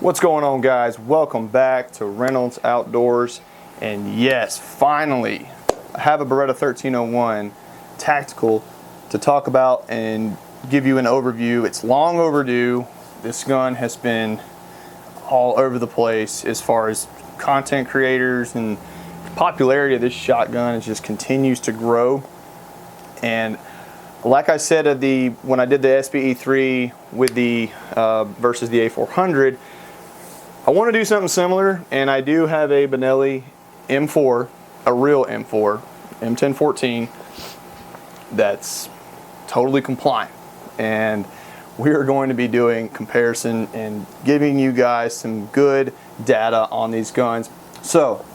What's going on, guys? Welcome back to Reynolds Outdoors. And yes, finally, I have a Beretta 1301 tactical to talk about and give you an overview. It's long overdue. This gun has been all over the place as far as content creators, and popularity of this shotgun just continues to grow. And like I said when I did the SBE3 with the versus the A400, I want to do something similar, and I do have a Benelli M4, a real M4, M1014, that's totally compliant. And we are going to be doing comparison and giving you guys some good data on these guns. So,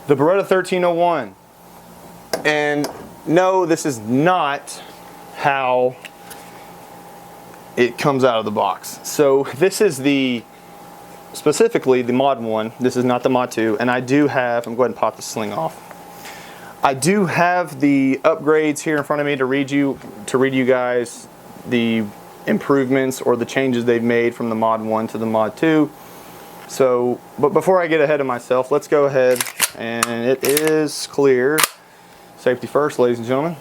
the Beretta 1301, and no, this is not how it comes out of the box. So this is specifically the Mod 1. This is not the Mod 2, and I do have, I'm going to go ahead and pop the sling off. I do have the upgrades here in front of me to read you guys the improvements or the changes they've made from the Mod 1 to the Mod 2. So, but before I get ahead of myself, let's go ahead, and it is clear. Safety first, ladies and gentlemen.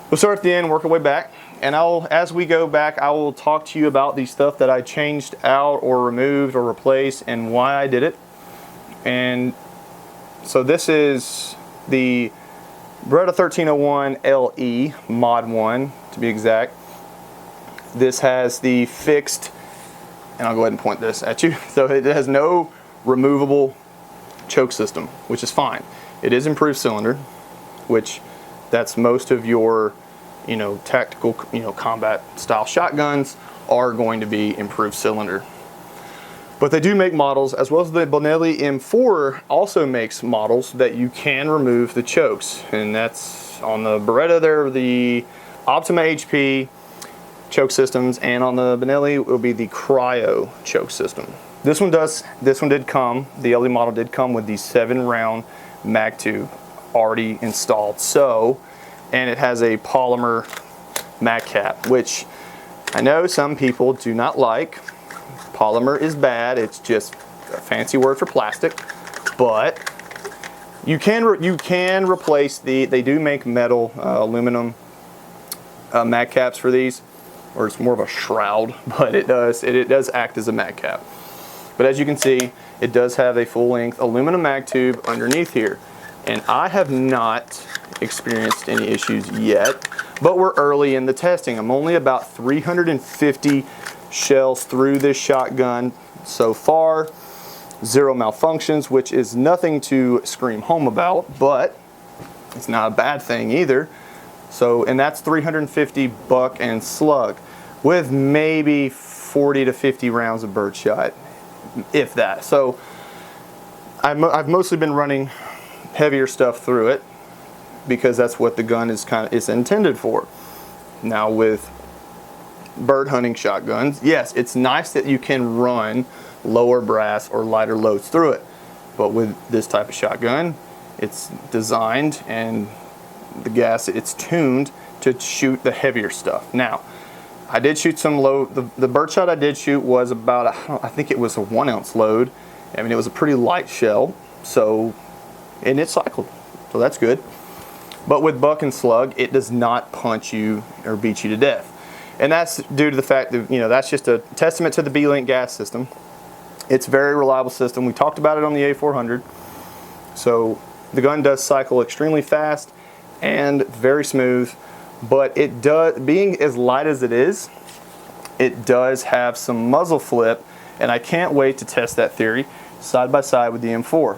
We'll start at the end, work our way back, and as we go back, I will talk to you about the stuff that I changed out or removed or replaced and why I did it. And so this is the Beretta 1301 LE Mod 1, to be exact. This has the fixed, and I'll go ahead and point this at you. So it has no removable choke system, which is fine. It is improved cylinder, which that's most of your, tactical, combat style shotguns are going to be improved cylinder. But they do make models, as well as the Benelli M4 also makes models that you can remove the chokes. And that's on the Beretta, they're the Optima HP choke systems, and on the Benelli it will be the cryo choke system. This one did come, the LE model did come with the 7-round mag tube already installed. So, and it has a polymer mag cap, which I know some people do not like. Polymer is bad. It's just a fancy word for plastic. But you can replace they do make metal, aluminum mag caps for these, or it's more of a shroud, but it does act as a mag cap. But as you can see, it does have a full-length aluminum mag tube underneath here. And I have not experienced any issues yet, but we're early in the testing. I'm only about 350 shells through this shotgun so far. 0 malfunctions, which is nothing to scream home about, but it's not a bad thing either. So, and that's 350 buck and slug with maybe 40 to 50 rounds of birdshot, if that. So I've mostly been running heavier stuff through it because that's what the gun is intended for. Now with bird hunting shotguns, yes, it's nice that you can run lower brass or lighter loads through it, but with this type of shotgun, it's designed and the gas, it's tuned to shoot the heavier stuff. Now, I did shoot some low, the birdshot I did shoot was about, I think it was a 1 ounce load. I mean, it was a pretty light shell, so, and it cycled, so that's good. But with buck and slug, it does not punch you or beat you to death. And that's due to the fact that, that's just a testament to the B-Link gas system. It's a very reliable system. We talked about it on the A400. So the gun does cycle extremely fast and very smooth, but it does, being as light as it is, it does have some muzzle flip, and I can't wait to test that theory side by side with the M4.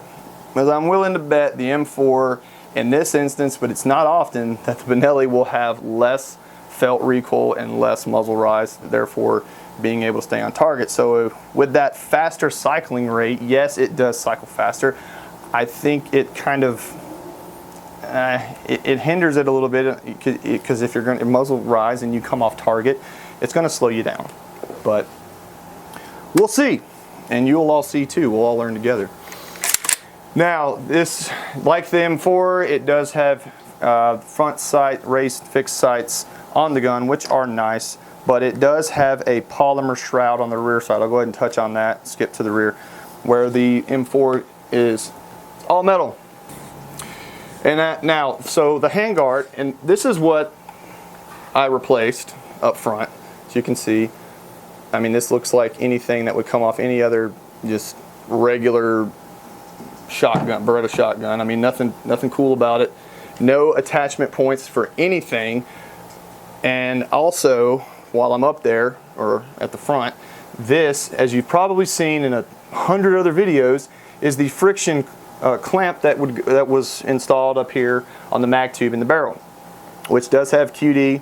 Because I'm willing to bet the M4 in this instance, but it's not often, that the Benelli will have less felt recoil and less muzzle rise, therefore being able to stay on target. So with that faster cycling rate, yes, it does cycle faster. I think it kind of, it hinders it a little bit, because if you're going to muzzle rise and you come off target, it's going to slow you down. But we'll see, and you'll all see too. We'll all learn together. Now, this, like the M4, it does have front sight raised fixed sights on the gun, which are nice. but it does have a polymer shroud on the rear side. I'll go ahead and touch on that, skip to the rear, where the M4 is all metal. And now, so the handguard, and this is what I replaced up front. As you can see, I mean, this looks like anything that would come off any other just regular shotgun, Beretta shotgun. I mean, nothing cool about it. No attachment points for anything. And also, while I'm up there, or at the front, this, as you've probably seen in 100 other videos, is the friction clamp that was installed up here on the mag tube in the barrel, which does have QD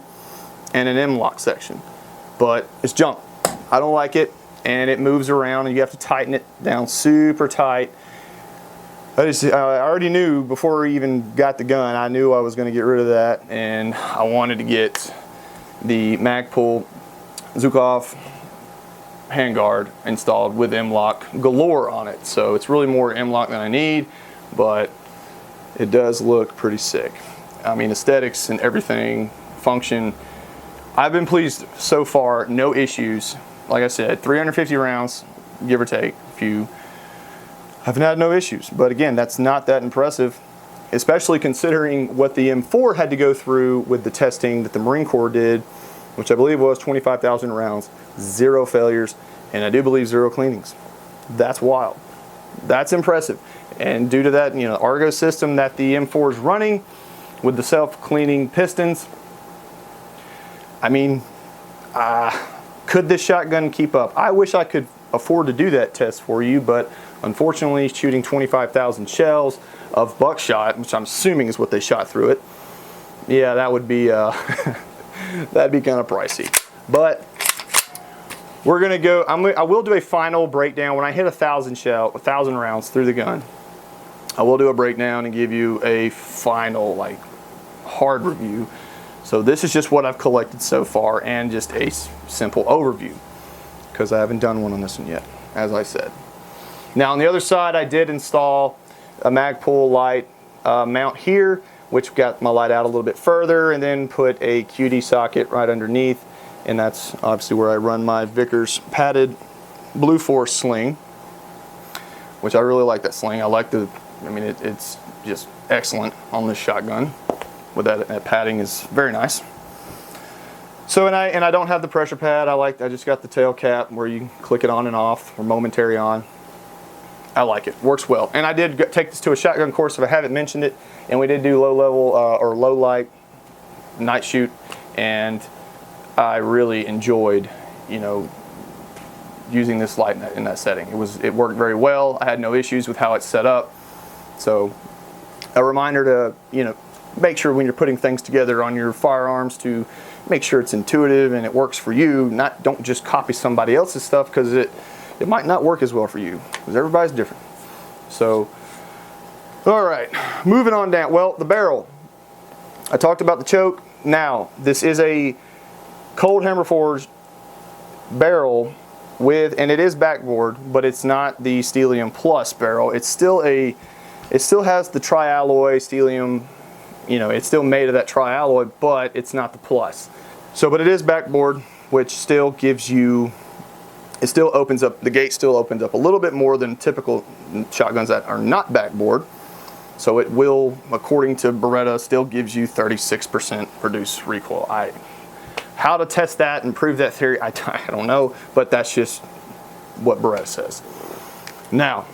and an M-lock section, but it's junk. I don't like it, and it moves around, and you have to tighten it down super tight. I already knew before we even got the gun, I knew I was going to get rid of that, and I wanted to get the Magpul Zukov handguard installed with M-lock galore on it. So it's really more M-lock than I need, but it does look pretty sick. I mean, aesthetics and everything, function, I've been pleased so far. No issues. Like I said, 350 rounds, give or take a few. I've had no issues, but again, that's not that impressive, especially considering what the M4 had to go through with the testing that the Marine Corps did, which I believe was 25,000 rounds, 0 failures, and I do believe 0 cleanings. That's wild. That's impressive. And due to that, you know, the Argo system that the M4 is running with the self-cleaning pistons, I mean, could this shotgun keep up? I wish I could afford to do that test for you, but unfortunately, shooting 25,000 shells of buckshot, which I'm assuming is what they shot through it, yeah, that would be that'd be kind of pricey. But we're gonna go. I will do a final breakdown when I hit 1,000 rounds through the gun. I will do a breakdown and give you a final, like, hard review. So this is just what I've collected so far, and just a simple overview, because I haven't done one on this one yet, as I said. Now on the other side, I did install a Magpul light mount here, which got my light out a little bit further, and then put a QD socket right underneath, and that's obviously where I run my Vickers padded Blue Force sling, which I really like that sling. I like I mean, it's just excellent on this shotgun. With that padding is very nice. So, and I don't have the pressure pad. I just got the tail cap where you can click it on and off, or momentary on. I like it. Works well. And I did take this to a shotgun course, if I haven't mentioned it, and we did do low level or low light night shoot, and I really enjoyed, you know, using this light in that setting. It worked very well. I had no issues with how it's set up. So a reminder to, you know, make sure when you're putting things together on your firearms to make sure it's intuitive and it works for you. Don't just copy somebody else's stuff, because it might not work as well for you, because everybody's different. So, all right, moving on down. Well, the barrel. I talked about the choke. Now, this is a cold hammer forged barrel and it is backboard, but it's not the Stellium Plus barrel. It still has the tri-alloy Stellium. You know, it's still made of that tri-alloy, but it's not the Plus. So, but it is backboard, which still gives you, it still opens up, the gate still opens up a little bit more than typical shotguns that are not backboard. So it will, according to Beretta, still gives you 36% reduced recoil. How to test that and prove that theory, I don't know, but that's just what Beretta says. Now,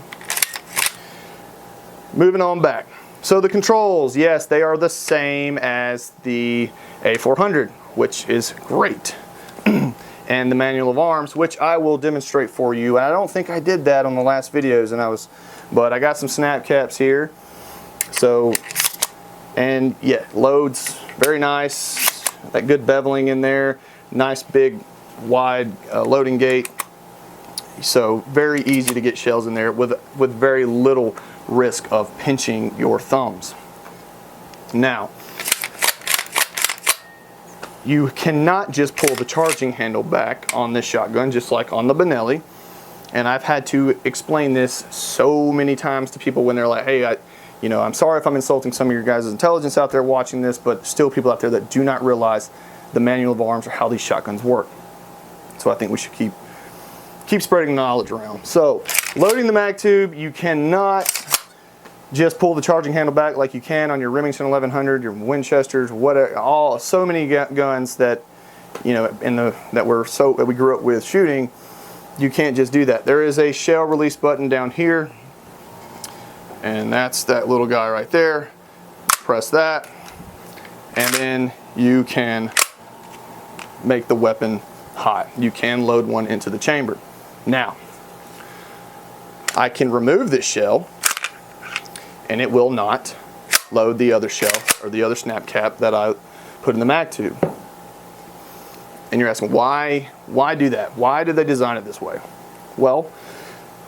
moving on back. So the controls, yes, they are the same as the A400, which is great. And the manual of arms, which I will demonstrate for you. And I don't think I did that on the last videos, but I got some snap caps here. So, and yeah, loads, very nice. That good beveling in there. Nice big, wide loading gate. So very easy to get shells in there with very little risk of pinching your thumbs. Now, you cannot just pull the charging handle back on this shotgun, just like on the Benelli. And I've had to explain this so many times to people when they're like, hey, I'm sorry if I'm insulting some of your guys' intelligence out there watching this, but still people out there that do not realize the manual of arms or how these shotguns work. So I think we should keep spreading knowledge around. So loading the mag tube, you cannot just pull the charging handle back like you can on your Remington 1100, your Winchesters, whatever. So many guns that, you know, that we grew up with shooting. You can't just do that. There is a shell release button down here, and that's that little guy right there. Press that, and then you can make the weapon hot. You can load one into the chamber. Now, I can remove this shell, and it will not load the other shell or the other snap cap that I put in the mag tube. And you're asking, why do that? Why did they design it this way? Well,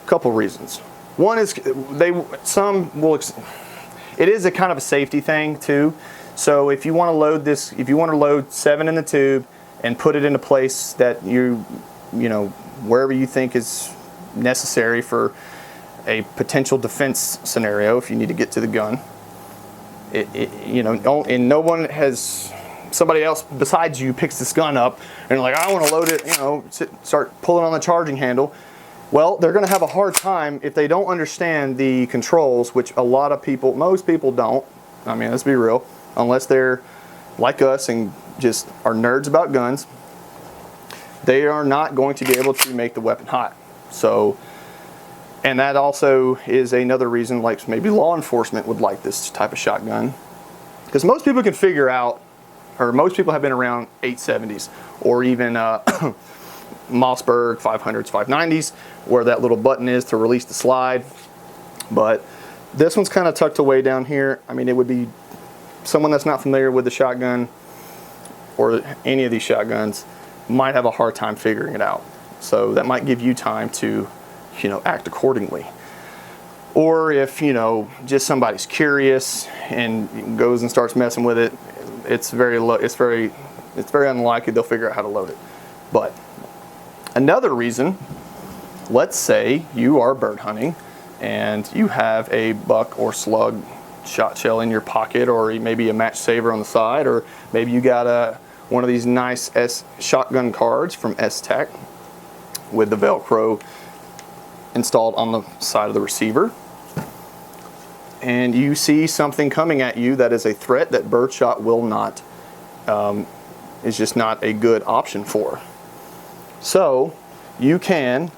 a couple reasons. One is it is a kind of a safety thing too. So if you want to load this, if you want to load 7 in the tube and put it in a place that you know, wherever you think is necessary for a potential defense scenario, if you need to get to the gun, you know, and no one has, somebody else besides you picks this gun up and like, I want to load it, you know, start pulling on the charging handle. Well, they're going to have a hard time if they don't understand the controls, which a lot of people, most people don't. I mean, let's be real, unless they're like us and just are nerds about guns, they are not going to be able to make the weapon hot. So, and that also is another reason, like maybe law enforcement would like this type of shotgun, because most people can figure out, or most people have been around 870s or even Mossberg 500s, 590s, where that little button is to release the slide. But this one's kind of tucked away down here. I mean, it would be someone that's not familiar with the shotgun or any of these shotguns might have a hard time figuring it out. So that might give you time to, you know, act accordingly. Or if, you know, just somebody's curious and goes and starts messing with it, it's very unlikely they'll figure out how to load it. But another reason, let's say you are bird hunting and you have a buck or slug shot shell in your pocket, or maybe a match saver on the side, or maybe you got one of these nice shotgun cards from S-Tac with the Velcro installed on the side of the receiver, and you see something coming at you that is a threat that birdshot will not, is just not a good option for. So you can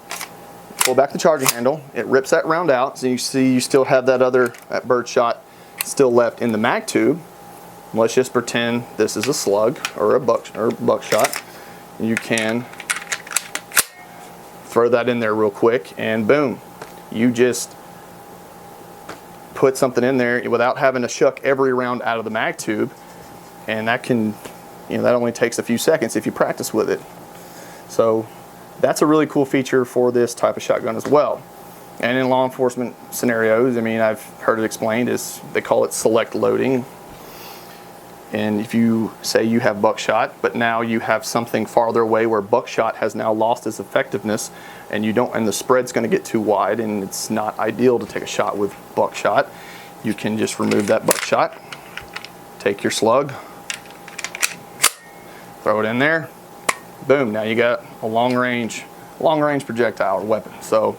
pull back the charging handle, it rips that round out, so you see you still have that birdshot still left in the mag tube. Let's just pretend this is a slug or a buckshot. You can throw that in there real quick, and boom, you just put something in there without having to shuck every round out of the mag tube. And that can, you know, that only takes a few seconds if you practice with it. So that's a really cool feature for this type of shotgun as well. And in law enforcement scenarios, I mean, I've heard it explained as they call it select loading. And if you say you have buckshot, but now you have something farther away where buckshot has now lost its effectiveness, and the spread's going to get too wide, and it's not ideal to take a shot with buckshot, you can just remove that buckshot, take your slug, throw it in there, boom, now you got a long range projectile or weapon. So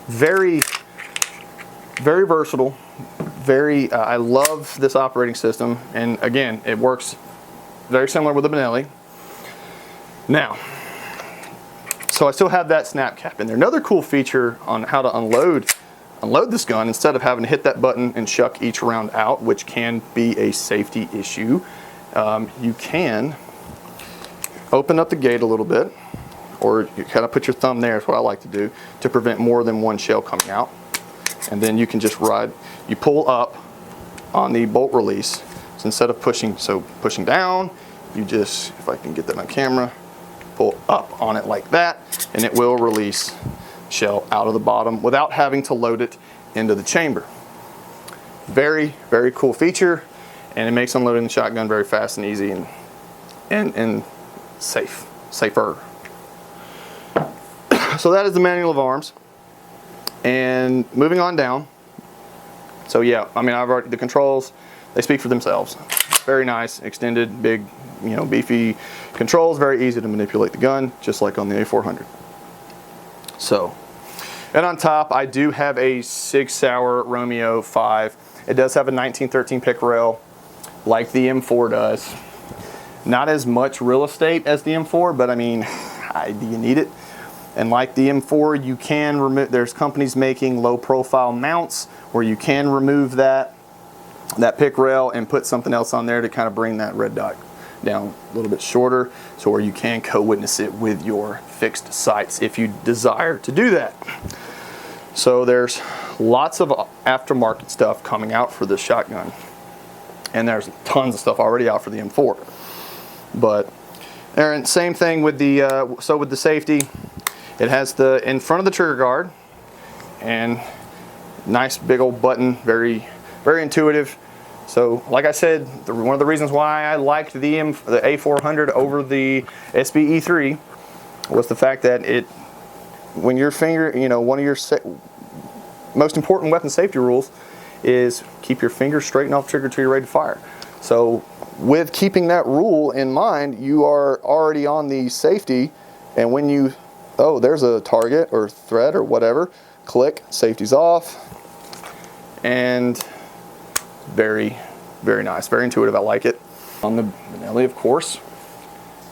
very, very versatile. I love this operating system, and again, it works very similar with the Benelli. Now, so I still have that snap cap in there. Another cool feature on how to unload this gun, instead of having to hit that button and shuck each round out, which can be a safety issue, you can open up the gate a little bit, or you kind of put your thumb there, is what I like to do, to prevent more than one shell coming out. And then you can just you pull up on the bolt release. So instead of pushing down, you just, if I can get that on camera, pull up on it like that, and it will release shell out of the bottom without having to load it into the chamber. Very, very cool feature, and it makes unloading the shotgun very fast and easy and safer. So that is the manual of arms. And moving on down, so yeah, I mean, the controls, they speak for themselves. very nice, extended, big, you know, beefy controls, very easy to manipulate the gun, just like on the A400. So, and on top, I do have a Sig Sauer Romeo 5. It does have a 1913 pick rail, like the M4 does. Not as much real estate as the M4, but I mean, do you need it? And like the M4, you can remove, there's companies making low profile mounts where you can remove that pick rail and put something else on there to kind of bring that red dot down a little bit shorter, so where you can co-witness it with your fixed sights if you desire to do that. So there's lots of aftermarket stuff coming out for this shotgun, and there's tons of stuff already out for the M4. But and same thing with the so with the safety, it has the in front of the trigger guard, and nice big old button, very intuitive. So like I said, one of the reasons why I liked the A400 over the SBE3 was the fact that it, when your finger, you know, one of your most important weapon safety rules is keep your finger straight and off trigger till you're ready to fire. So with keeping that rule in mind, you are already on the safety, and when you, oh, there's a target or threat or whatever, click, safety's off, and very nice, very intuitive. I like it. On the Benelli, of course,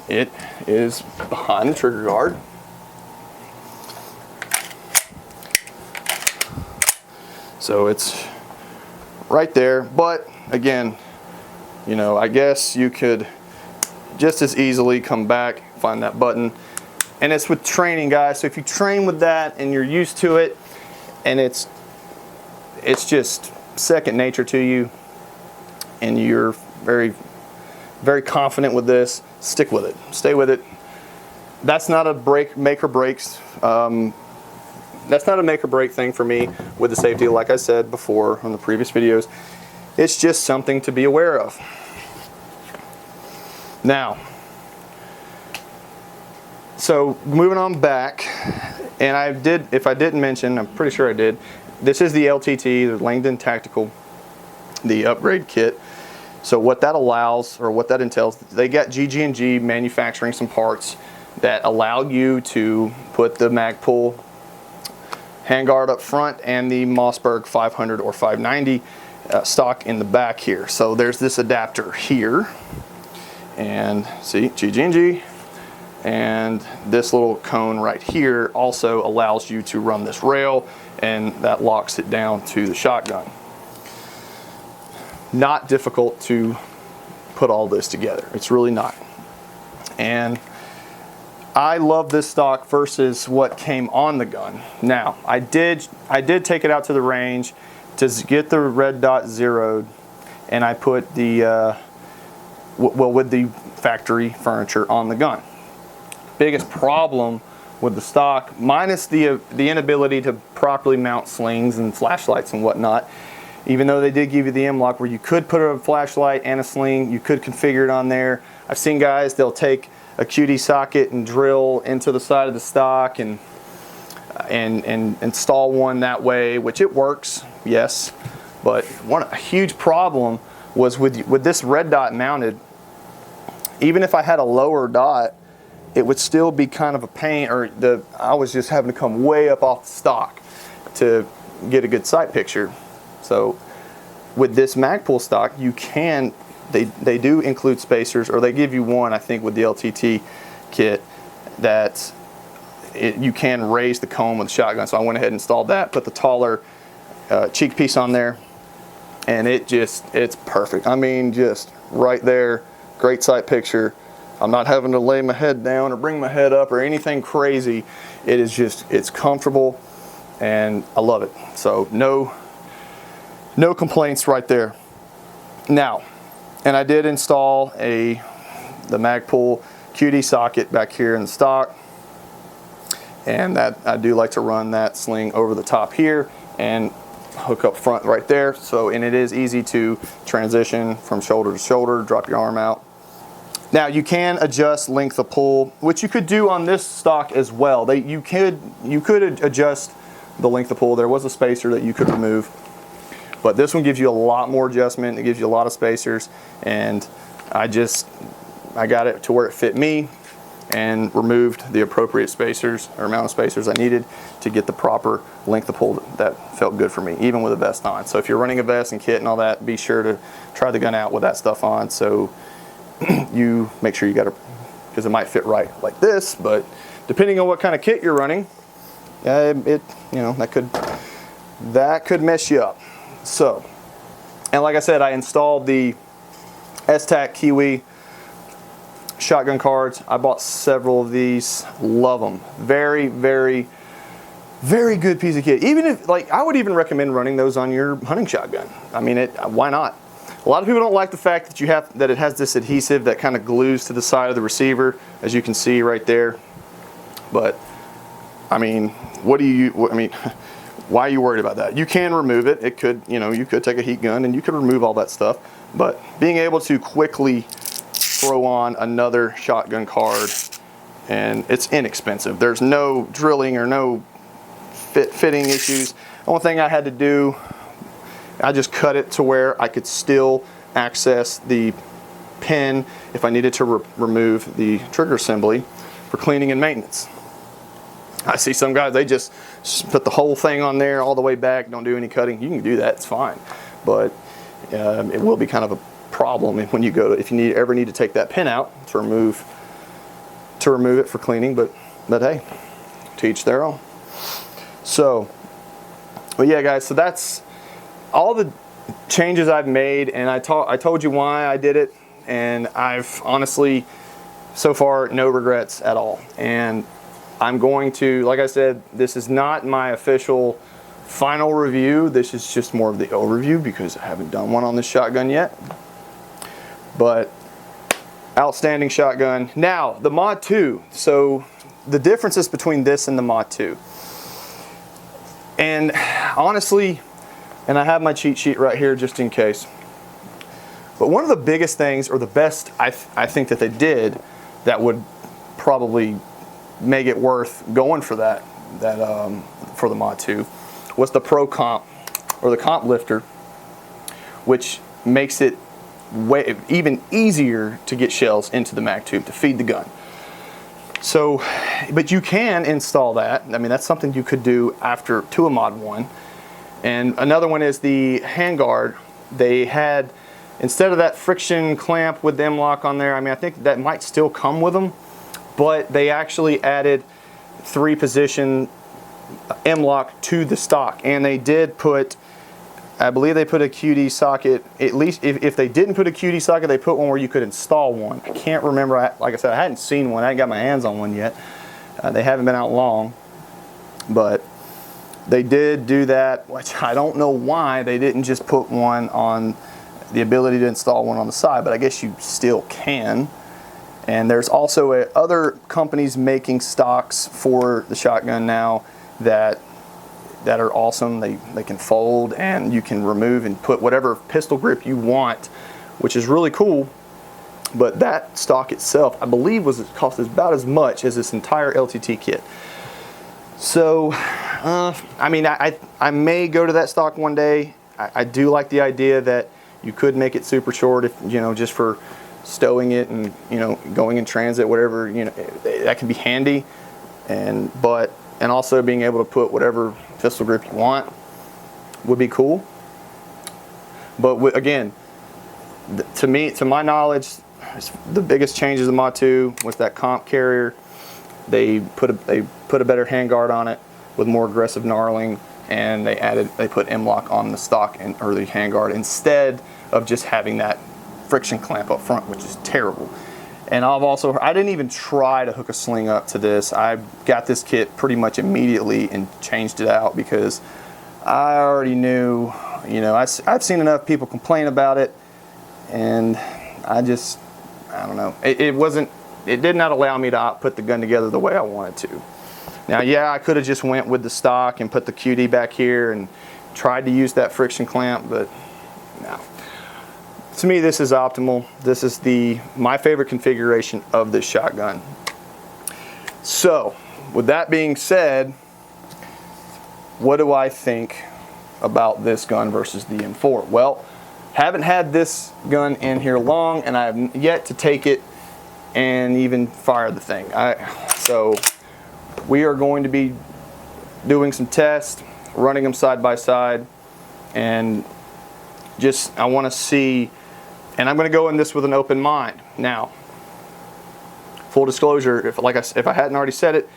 it is behind the trigger guard. So it's right there, but again, you know, I guess you could just as easily come back, find that button, and it's with training, guys. So if you train with that and you're used to it, and it's just second nature to you, and you're very confident with this, stick with it, stay with it. That's not a make or breaks. That's not a make or break thing for me with the safety, like I said before on the previous videos. It's just something to be aware of. Now, so moving on back, and if I didn't mention, I'm pretty sure I did, this is the LTT, the Langdon Tactical, the upgrade kit. So what that allows, or what that entails, they got GG&G manufacturing some parts that allow you to put the Magpul handguard up front and the Mossberg 500 or 590 stock in the back here. So there's this adapter here, and see, GG&G, and this little cone right here also allows you to run this rail, and that locks it down to the shotgun. Not difficult to put all this together. It's really not. And I love this stock versus what came on the gun. Now, I did take it out to the range to get the red dot zeroed, and I put the with the factory furniture on the gun. Biggest problem with the stock, minus the inability to properly mount slings and flashlights and whatnot, even though they did give you the M-LOK where you could put a flashlight and a sling, you could configure it on there. I've seen guys, they'll take a QD socket and drill into the side of the stock and install one that way, which it works, yes. But a huge problem was with this red dot mounted, even if I had a lower dot, it would still be kind of a pain, or I was just having to come way up off the stock to get a good sight picture. So with this Magpul stock, you can, they do include spacers, or they give you one, I think, with the LTT kit, that you can raise the cone with the shotgun. So I went ahead and installed that, put the taller cheek piece on there, and it's perfect. I mean, just right there, great sight picture. I'm not having to lay my head down or bring my head up or anything crazy. It is just, it's comfortable, and I love it. So no complaints right there. Now, and I did install the Magpul QD socket back here in the stock, and that I do like to run that sling over the top here and hook up front right there. So, and it is easy to transition from shoulder to shoulder, drop your arm out. Now you can adjust length of pull, which you could do on this stock as well. You could adjust the length of pull. There was a spacer that you could remove. But this one gives you a lot more adjustment. It gives you a lot of spacers, and I got it to where it fit me and removed the appropriate spacers or amount of spacers I needed to get the proper length of pull that felt good for me, even with a vest on. So if you're running a vest and kit and all that, be sure to try the gun out with that stuff on, so you make sure you got it, because it might fit right like this, but depending on what kind of kit you're running, that could mess you up. So, and like I said, I installed the S-Tac Kiwi shotgun cards. I bought several of these. Love them. Very, very, very good piece of kit. Even if, like, I would even recommend running those on your hunting shotgun. I mean, why not? A lot of people don't like the fact that it has this adhesive that kind of glues to the side of the receiver, as you can see right there. But I mean, why are you worried about that? You can remove it. It could, you could take a heat gun and you could remove all that stuff. But being able to quickly throw on another shotgun card, and it's inexpensive. There's no drilling or no fitting issues. The only thing I had to do, I just cut it to where I could still access the pin if I needed to remove the trigger assembly for cleaning and maintenance. I see some guys, they just put the whole thing on there all the way back, don't do any cutting. You can do that, it's fine. But it will be kind of a problem when you if you ever need to take that pin out to remove it for cleaning, but hey, to each their own. So, but yeah guys, so that's all the changes I've made, and I told you why I did it, and I've honestly so far no regrets at all. And I'm going to, like I said, this is not my official final review. This is just more of the overview because I haven't done one on this shotgun yet. But outstanding shotgun. Now, the Mod 2. So the differences between this and the Mod 2. And honestly, and I have my cheat sheet right here just in case. But one of the biggest things, or the best I think that they did that would probably make it worth going for for the Mod 2 was the Pro Comp, or the Comp Lifter, which makes it even easier to get shells into the mag tube to feed the gun. So, but you can install that. I mean, that's something you could do to a Mod 1. And another one is the handguard. They had, instead of that friction clamp with the M-lock on there, I mean, I think that might still come with them, but they actually added 3-position M-lock to the stock. And they did put, I believe they put a QD socket, at least if they didn't put a QD socket, they put one where you could install one. I can't remember, like I said, I hadn't seen one, I hadn't got my hands on one yet. They haven't been out long, but they did do that, which I don't know why they didn't just put one on, the ability to install one on the side, but I guess you still can. And there's also other companies making stocks for the shotgun now that are awesome. They can fold, and you can remove and put whatever pistol grip you want, which is really cool. But that stock itself, I believe, cost about as much as this entire LTT kit. So, I mean, I may go to that stock one day. I do like the idea that you could make it super short, if just for stowing it and going in transit, whatever, that can be handy. And also being able to put whatever pistol grip you want would be cool. But again, to my knowledge, the biggest changes in Mod 2 was that comp carrier. They put a better handguard on it with more aggressive knurling, and they put M-lock on the stock or the handguard instead of just having that friction clamp up front, which is terrible. And I didn't even try to hook a sling up to this. I got this kit pretty much immediately and changed it out because I already knew, I've seen enough people complain about it, and I don't know. It did not allow me to put the gun together the way I wanted to. Now, yeah, I could have just went with the stock and put the QD back here and tried to use that friction clamp, but no. To me, this is optimal. This is my favorite configuration of this shotgun. So, with that being said, what do I think about this gun versus the M4? Well, haven't had this gun in here long, and I have yet to take it and even fire the thing. So we are going to be doing some tests, running them side by side, and just I want to see, and I'm going to go in this with an open mind. Now, full disclosure, if I hadn't already said it,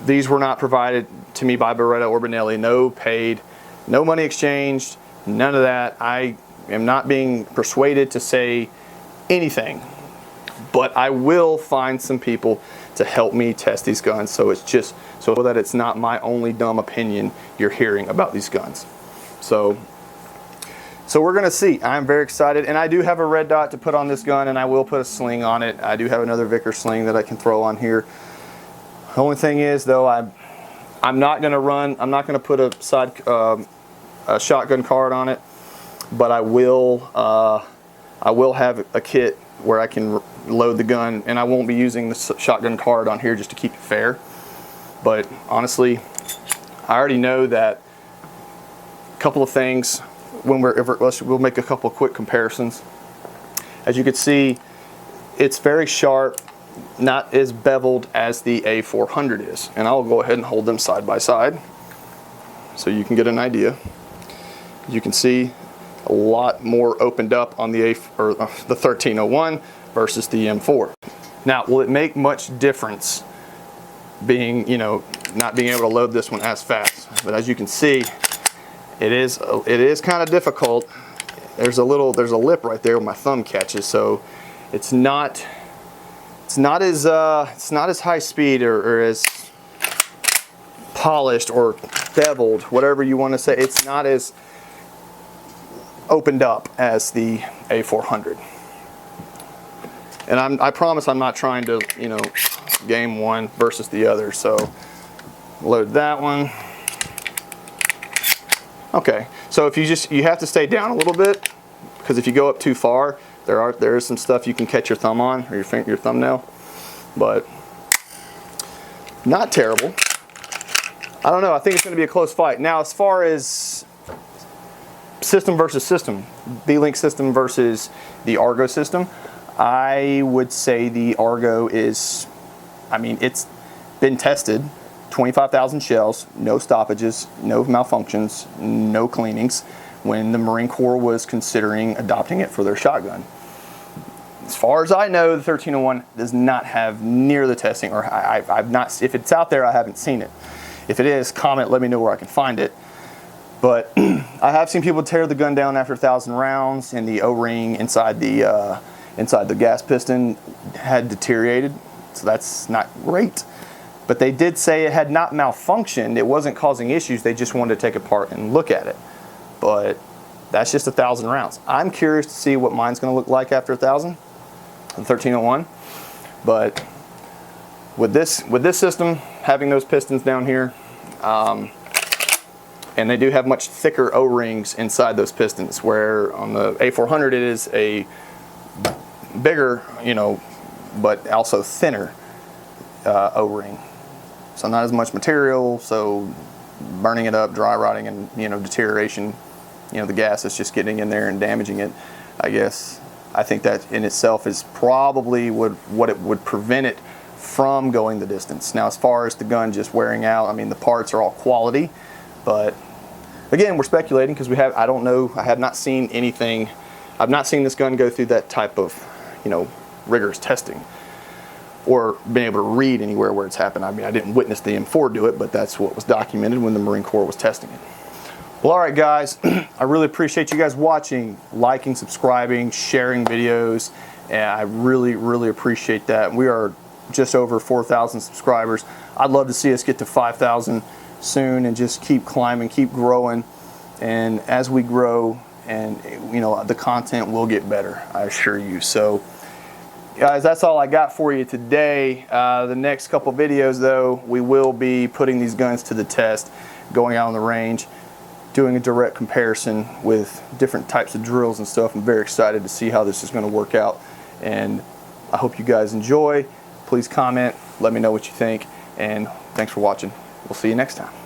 these were not provided to me by Beretta or Benelli. No paid, no money exchanged, none of that. I am not being persuaded to say anything, but I will find some people to help me test these guns, so it's just so that it's not my only dumb opinion you're hearing about these guns. So we're gonna see. I'm very excited, and I do have a red dot to put on this gun, and I will put a sling on it. I do have another Vickers sling that I can throw on here. The only thing is, though, I'm not gonna put a shotgun card on it, but I will have a kit where I can load the gun, and I won't be using the shotgun card on here just to keep it fair. But honestly, I already know that a couple of things when we'll make a couple of quick comparisons. As you can see, it's very sharp, not as beveled as the A400 is, and I'll go ahead and hold them side by side so you can get an idea. You can see a lot more opened up on the the 1301 versus the M4. Now, will it make much difference being, not being able to load this one as fast? But as you can see, it is kind of difficult. There's a lip right there where my thumb catches, so it's not as high speed or as polished or beveled, whatever you want to say. It's not as opened up as the A400. And I promise I'm not trying to, game one versus the other. So load that one. Okay, so if you have to stay down a little bit, because if you go up too far, there is some stuff you can catch your thumb on, or your thumbnail, but not terrible. I don't know, I think it's going to be a close fight. Now, as far as system versus system, B-Link system versus the Argo system, I would say the Argo is, it's been tested, 25,000 shells, no stoppages, no malfunctions, no cleanings, when the Marine Corps was considering adopting it for their shotgun. As far as I know, the 1301 does not have near the testing, or I've not, if it's out there, I haven't seen it. If it is, comment, let me know where I can find it. But I have seen people tear the gun down after 1,000 rounds, and the O-ring inside the gas piston had deteriorated, so that's not great. But they did say it had not malfunctioned, it wasn't causing issues, they just wanted to take it apart and look at it. But that's just 1,000 rounds. I'm curious to see what mine's gonna look like after 1,000, the 1301. But with this system, having those pistons down here, and they do have much thicker O-rings inside those pistons, where on the A400 it is a bigger, but also thinner O-ring. So not as much material, so burning it up, dry rotting, and deterioration, the gas is just getting in there and damaging it, I guess. I think that in itself is probably what it would prevent it from going the distance. Now, as far as the gun just wearing out, the parts are all quality, but again, we're speculating because I don't know, I have not seen anything, I've not seen this gun go through that type of, rigorous testing, or been able to read anywhere where it's happened. I didn't witness the M4 do it, but that's what was documented when the Marine Corps was testing it. Well, all right, guys, I really appreciate you guys watching, liking, subscribing, sharing videos, and I really, really appreciate that. We are just over 4,000 subscribers. I'd love to see us get to 5,000 soon and just keep climbing, keep growing. And as we grow, and the content will get better, I assure you. So guys, that's all I got for you today. The next couple videos, though, we will be putting these guns to the test, going out on the range, doing a direct comparison with different types of drills and stuff. I'm very excited to see how this is going to work out, and I hope you guys enjoy. Please comment, let me know what you think, and thanks for watching. We'll see you next time.